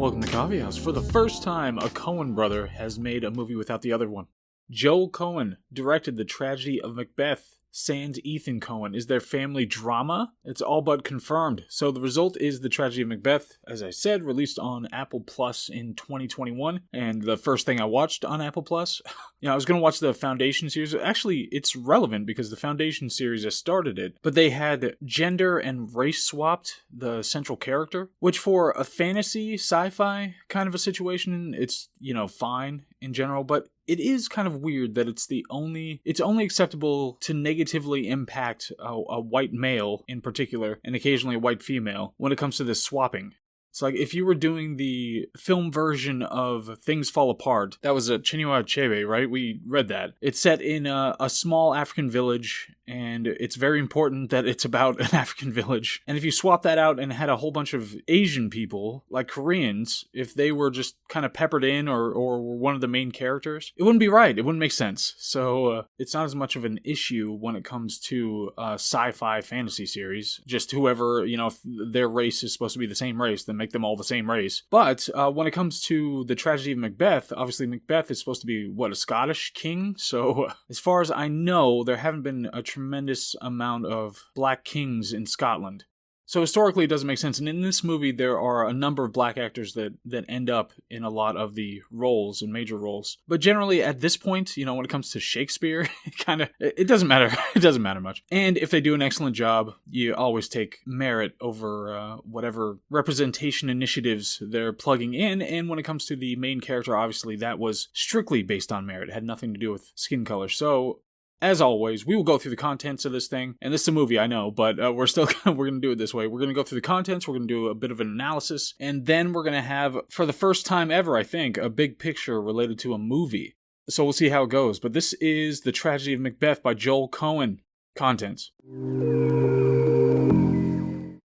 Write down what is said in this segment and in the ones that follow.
Welcome to KawFee Haus. For the first time, a Coen brother has made a movie without the other one. Joel Coen directed The Tragedy of Macbeth. Sans Ethan Coen. Is their family drama? It's all but confirmed. So the result is The Tragedy of Macbeth, as I said, released on Apple Plus in 2021. And the first thing I watched on Apple Plus, I was going to watch the Foundation series. Actually, it's relevant because the Foundation series has started it. But they had gender and race swapped the central character, which for a fantasy, sci-fi kind of a situation, it's, fine in general. But it is kind of weird that it's only acceptable to negatively impact a white male in particular, and occasionally a white female, when it comes to this swapping. It's like if you were doing the film version of Things Fall Apart, that was a Chinua Achebe, right? We read that. It's set in a small African village, and it's very important that it's about an African village. And if you swap that out and had a whole bunch of Asian people, like Koreans, if they were just kind of peppered in or were one of the main characters, it wouldn't be right. It wouldn't make sense. So it's not as much of an issue when it comes to a sci-fi fantasy series. Just whoever, if their race is supposed to be the same race, then make them all the same race. But when it comes to The Tragedy of Macbeth, obviously Macbeth is supposed to be, a Scottish king? So as far as I know, there haven't been a tremendous amount of black kings in Scotland. So historically, it doesn't make sense. And in this movie, there are a number of black actors that end up in a lot of the roles and major roles. But generally, at this point, when it comes to Shakespeare, it doesn't matter. It doesn't matter much. And if they do an excellent job, you always take merit over whatever representation initiatives they're plugging in. And when it comes to the main character, obviously, that was strictly based on merit. It had nothing to do with skin color. So as always, we will go through the contents of this thing. And this is a movie, I know, but we're going to do it this way. We're going to go through the contents, we're going to do a bit of an analysis, and then we're going to have, for the first time ever, I think, a big picture related to a movie. So we'll see how it goes. But this is The Tragedy of Macbeth by Joel Coen. Contents.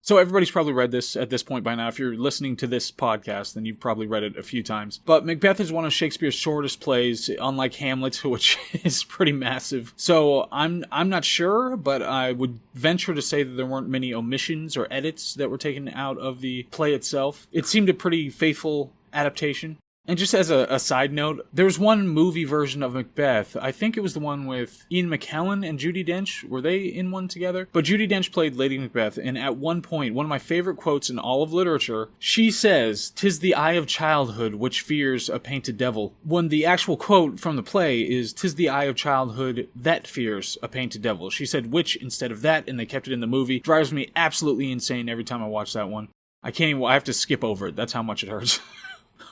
So everybody's probably read this at this point by now. If you're listening to this podcast, then you've probably read it a few times. But Macbeth is one of Shakespeare's shortest plays, unlike Hamlet, which is pretty massive. So I'm not sure, but I would venture to say that there weren't many omissions or edits that were taken out of the play itself. It seemed a pretty faithful adaptation. And just as a side note, there's one movie version of Macbeth. I think it was the one with Ian McKellen and Judi Dench. Were they in one together? But Judi Dench played Lady Macbeth, and at one point, one of my favorite quotes in all of literature, she says, "'Tis the eye of childhood which fears a painted devil." When the actual quote from the play is, "'Tis the eye of childhood that fears a painted devil." She said which instead of that, and they kept it in the movie. Drives me absolutely insane every time I watch that one. I have to skip over it. That's how much it hurts.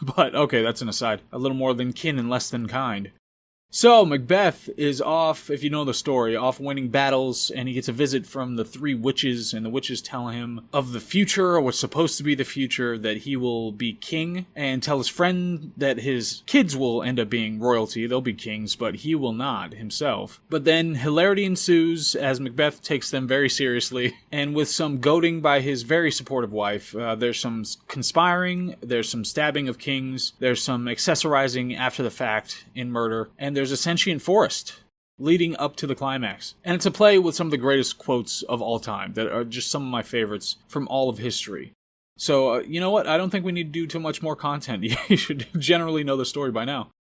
But, okay, that's an aside. A little more than kin and less than kind. So, Macbeth is off, if you know the story, off winning battles, and he gets a visit from the three witches, and the witches tell him of the future, or what's supposed to be the future, that he will be king, and tell his friend that his kids will end up being royalty. They'll be kings, but he will not himself. But then hilarity ensues as Macbeth takes them very seriously, and with some goading by his very supportive wife, there's some conspiring, there's some stabbing of kings, there's some accessorizing after the fact in murder, and there's a sentient forest leading up to the climax. And it's a play with some of the greatest quotes of all time that are just some of my favorites from all of history. So, you know what? I don't think we need to do too much more content. You should generally know the story by now.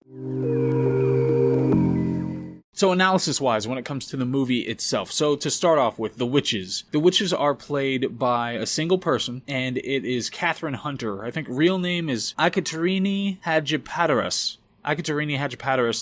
So analysis-wise, when it comes to the movie itself, so to start off with, the witches. The witches are played by a single person, and it is Catherine Hunter. I think real name is Akaterini Hadjipateras.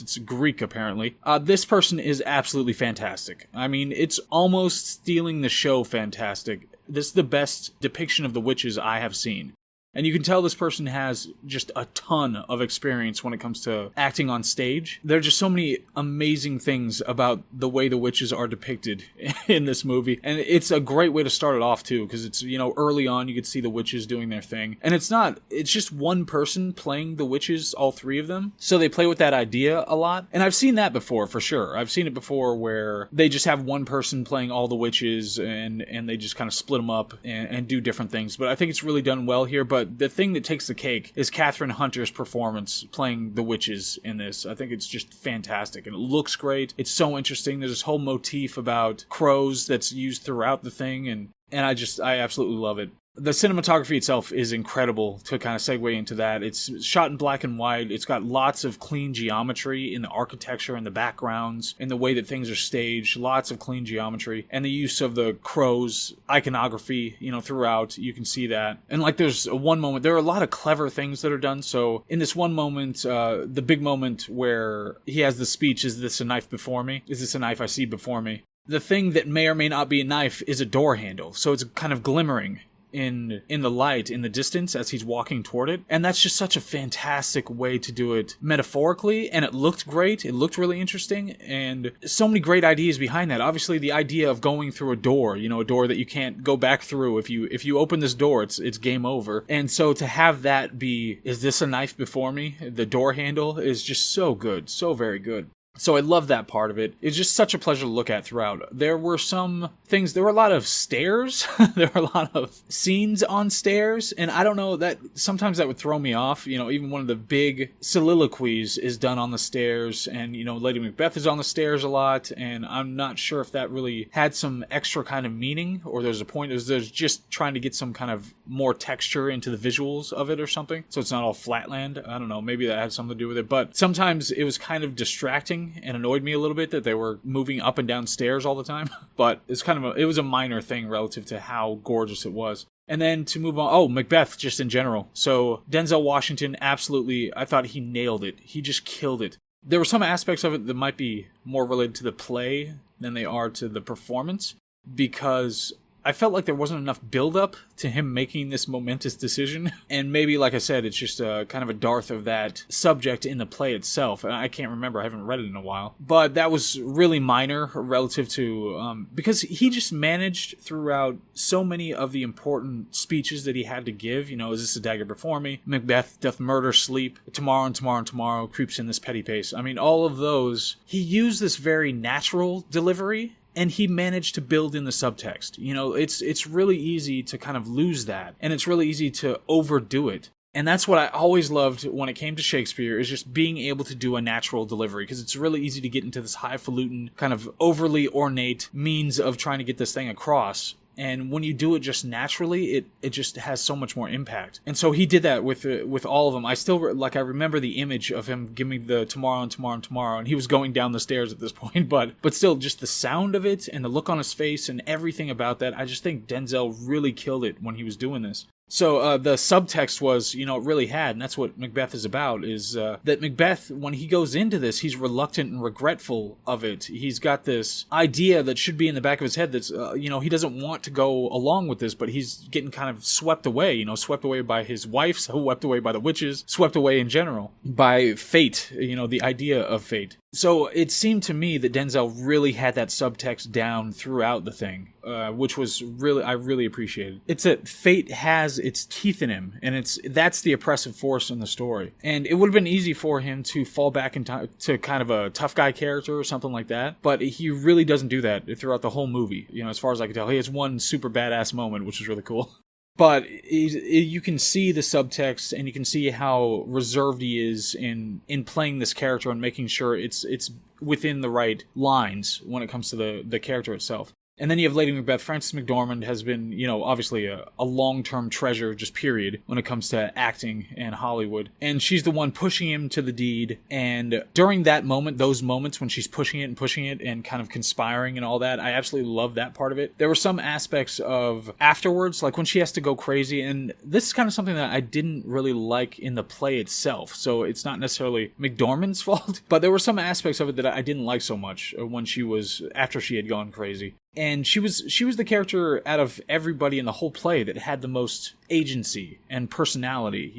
It's Greek, apparently. This person is absolutely fantastic. I mean, it's almost stealing the show fantastic. This is the best depiction of the witches I have seen. And you can tell this person has just a ton of experience when it comes to acting on stage. There are just so many amazing things about the way the witches are depicted in this movie. And it's a great way to start it off, too, because it's, early on you could see the witches doing their thing. And it's just one person playing the witches, all three of them. So they play with that idea a lot. And I've seen that before, for sure. I've seen it before where they just have one person playing all the witches and they just kind of split them up and do different things. But I think it's really done well here. But the thing that takes the cake is Catherine Hunter's performance playing the witches in this. I think it's just fantastic, and it looks great. It's so interesting. There's this whole motif about crows that's used throughout the thing, and I absolutely love it. The cinematography itself is incredible to kind of segue into that. It's shot in black and white. It's got lots of clean geometry in the architecture and the backgrounds and the way that things are staged. Lots of clean geometry. And the use of the crow's iconography, throughout. You can see that. And like there's one moment, there are a lot of clever things that are done. So in this one moment, the big moment where he has the speech, "Is this a knife before me? Is this a knife I see before me?" The thing that may or may not be a knife is a door handle. So it's kind of glimmering in the light in the distance as he's walking toward it. And that's just such a fantastic way to do it metaphorically, and it looked great. It looked really interesting, and so many great ideas behind that. Obviously the idea of going through a door, a door that you can't go back through. If you open this door, it's game over. And so to have that be, "Is this a knife before me?" The door handle is just so good, so very good. So I love that part of it. It's just such a pleasure to look at throughout. There were some things, there were a lot of stairs. There were a lot of scenes on stairs. And I don't know, that sometimes that would throw me off. Even one of the big soliloquies is done on the stairs. And, Lady Macbeth is on the stairs a lot. And I'm not sure if that really had some extra kind of meaning, or there's a point, there's just trying to get some kind of more texture into the visuals of it or something. So it's not all flatland. I don't know, maybe that had something to do with it. But sometimes it was kind of distracting and annoyed me a little bit that they were moving up and down stairs all the time. But it's it was a minor thing relative to how gorgeous it was. And then to move on, Macbeth just in general. So Denzel Washington, absolutely, I thought he nailed it. He just killed it. There were some aspects of it that might be more related to the play than they are to the performance, because I felt like there wasn't enough build-up to him making this momentous decision. And maybe, like I said, it's just kind of a dearth of that subject in the play itself. And I can't remember. I haven't read it in a while. But that was really minor relative to... because he just managed throughout so many of the important speeches that he had to give. Is this a dagger before me? Macbeth doth murder sleep. Tomorrow and tomorrow and tomorrow creeps in this petty pace. I mean, all of those. He used this very natural delivery, and he managed to build in the subtext. It's really easy to kind of lose that, and it's really easy to overdo it. And that's what I always loved when it came to Shakespeare, is just being able to do a natural delivery, because it's really easy to get into this highfalutin, kind of overly ornate means of trying to get this thing across. And when you do it just naturally, it just has so much more impact. And so he did that with all of them. I still, I remember the image of him giving the tomorrow and tomorrow and tomorrow, and he was going down the stairs at this point, but still, just the sound of it and the look on his face and everything about that, I just think Denzel really killed it when he was doing this. So the subtext was, it really had, and that's what Macbeth is about, is that Macbeth, when he goes into this, he's reluctant and regretful of it. He's got this idea that should be in the back of his head that's, he doesn't want to go along with this, but he's getting kind of swept away, swept away by his wife, swept away by the witches, swept away in general by fate, the idea of fate. So it seemed to me that Denzel really had that subtext down throughout the thing, which was I really appreciated. It's that fate has its teeth in him, and that's the oppressive force in the story. And it would have been easy for him to fall back into kind of a tough guy character or something like that, but he really doesn't do that throughout the whole movie. As far as I can tell, he has one super badass moment, which is really cool. But you can see the subtext, and you can see how reserved he is in playing this character and making sure it's within the right lines when it comes to the character itself. And then you have Lady Macbeth. Frances McDormand has been, obviously a long-term treasure, just period, when it comes to acting and Hollywood. And she's the one pushing him to the deed. And during that moment, those moments when she's pushing it and kind of conspiring and all that, I absolutely love that part of it. There were some aspects of afterwards, like when she has to go crazy. And this is kind of something that I didn't really like in the play itself. So it's not necessarily McDormand's fault, but there were some aspects of it that I didn't like so much after she had gone crazy. And she was the character out of everybody in the whole play that had the most agency and personality.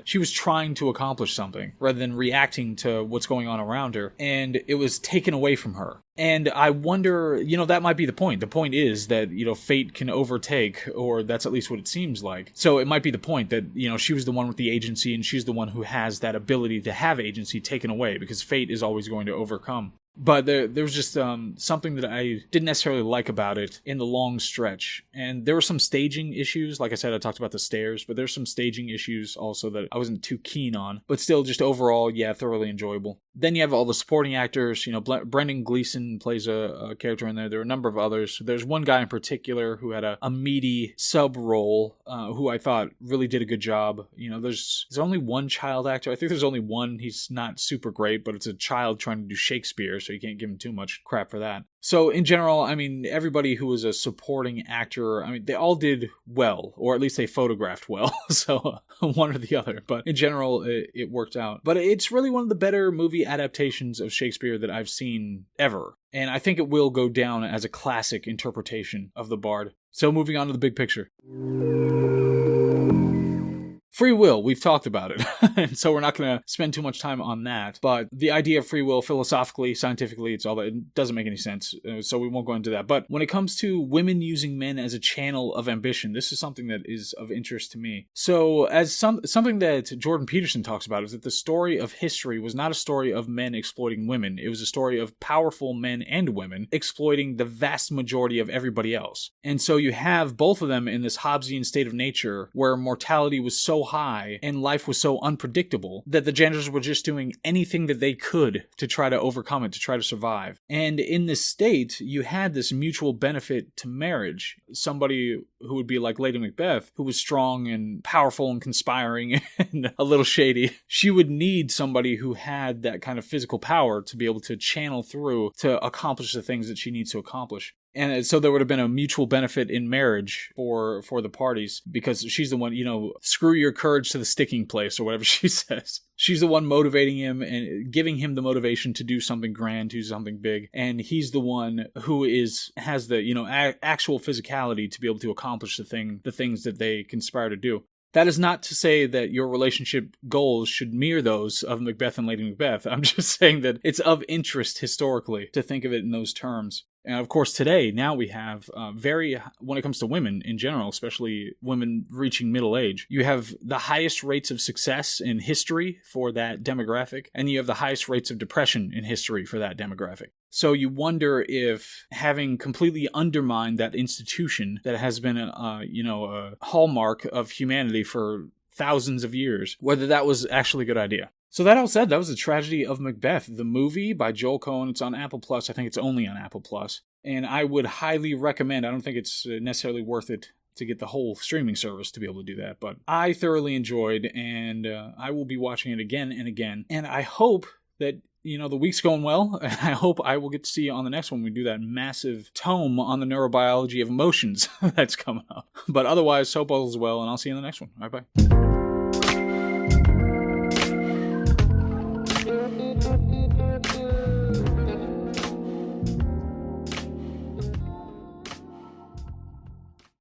She was trying to accomplish something rather than reacting to what's going on around her, and it was taken away from her. And I wonder, that might be the point. The point is that, fate can overtake, or that's at least what it seems like. So it might be the point that, she was the one with the agency, and she's the one who has that ability to have agency taken away, because fate is always going to overcome. But there was just something that I didn't necessarily like about it in the long stretch. And there were some staging issues. Like I said, I talked about the stairs, but there's some staging issues also that I wasn't too keen on. But still, just overall, thoroughly enjoyable. Then you have all the supporting actors. Brendan Gleeson plays a character in there. There are a number of others. There's one guy in particular who had a meaty sub role who I thought really did a good job. There's only one child actor. I think there's only one. He's not super great, but it's a child trying to do Shakespeare, so you can't give him too much crap for that. So in general, everybody who was a supporting actor, they all did well, or at least they photographed well. So one or the other. But in general, it worked out. But it's really one of the better movie adaptations of Shakespeare that I've seen ever. And I think it will go down as a classic interpretation of the Bard. So moving on to the big picture. Free will, we've talked about it, and so we're not going to spend too much time on that. But the idea of free will, philosophically, scientifically, it doesn't make any sense, so we won't go into that. But when it comes to women using men as a channel of ambition, this is something that is of interest to me. So as something that Jordan Peterson talks about is that the story of history was not a story of men exploiting women. It was a story of powerful men and women exploiting the vast majority of everybody else. And so you have both of them in this Hobbesian state of nature where mortality was so high and life was so unpredictable that the genders were just doing anything that they could to try to overcome it, to try to survive. And in this state, you had this mutual benefit to marriage. Somebody who would be like Lady Macbeth, who was strong and powerful and conspiring and a little shady, she would need somebody who had that kind of physical power to be able to channel through to accomplish the things that she needs to accomplish. And so there would have been a mutual benefit in marriage for the parties because she's the one, screw your courage to the sticking place or whatever she says. She's the one motivating him and giving him the motivation to do something grand, to do something big. And he's the one who has the, actual physicality to be able to accomplish the things that they conspire to do. That is not to say that your relationship goals should mirror those of Macbeth and Lady Macbeth. I'm just saying that it's of interest historically to think of it in those terms. And of course, today, now we have when it comes to women in general, especially women reaching middle age, you have the highest rates of success in history for that demographic, and you have the highest rates of depression in history for that demographic. So you wonder if having completely undermined that institution that has been a hallmark of humanity for thousands of years, whether that was actually a good idea. So that all said, that was The Tragedy of Macbeth, the movie by Joel Coen. It's on Apple Plus. I think it's only on Apple Plus. And I would highly recommend, I don't think it's necessarily worth it to get the whole streaming service to be able to do that, but I thoroughly enjoyed, and I will be watching it again and again. And I hope that the week's going well, and I hope I will get to see you on the next one. We do that massive tome on the neurobiology of emotions that's coming up. But otherwise, hope all is well, and I'll see you in the next one. All right, bye.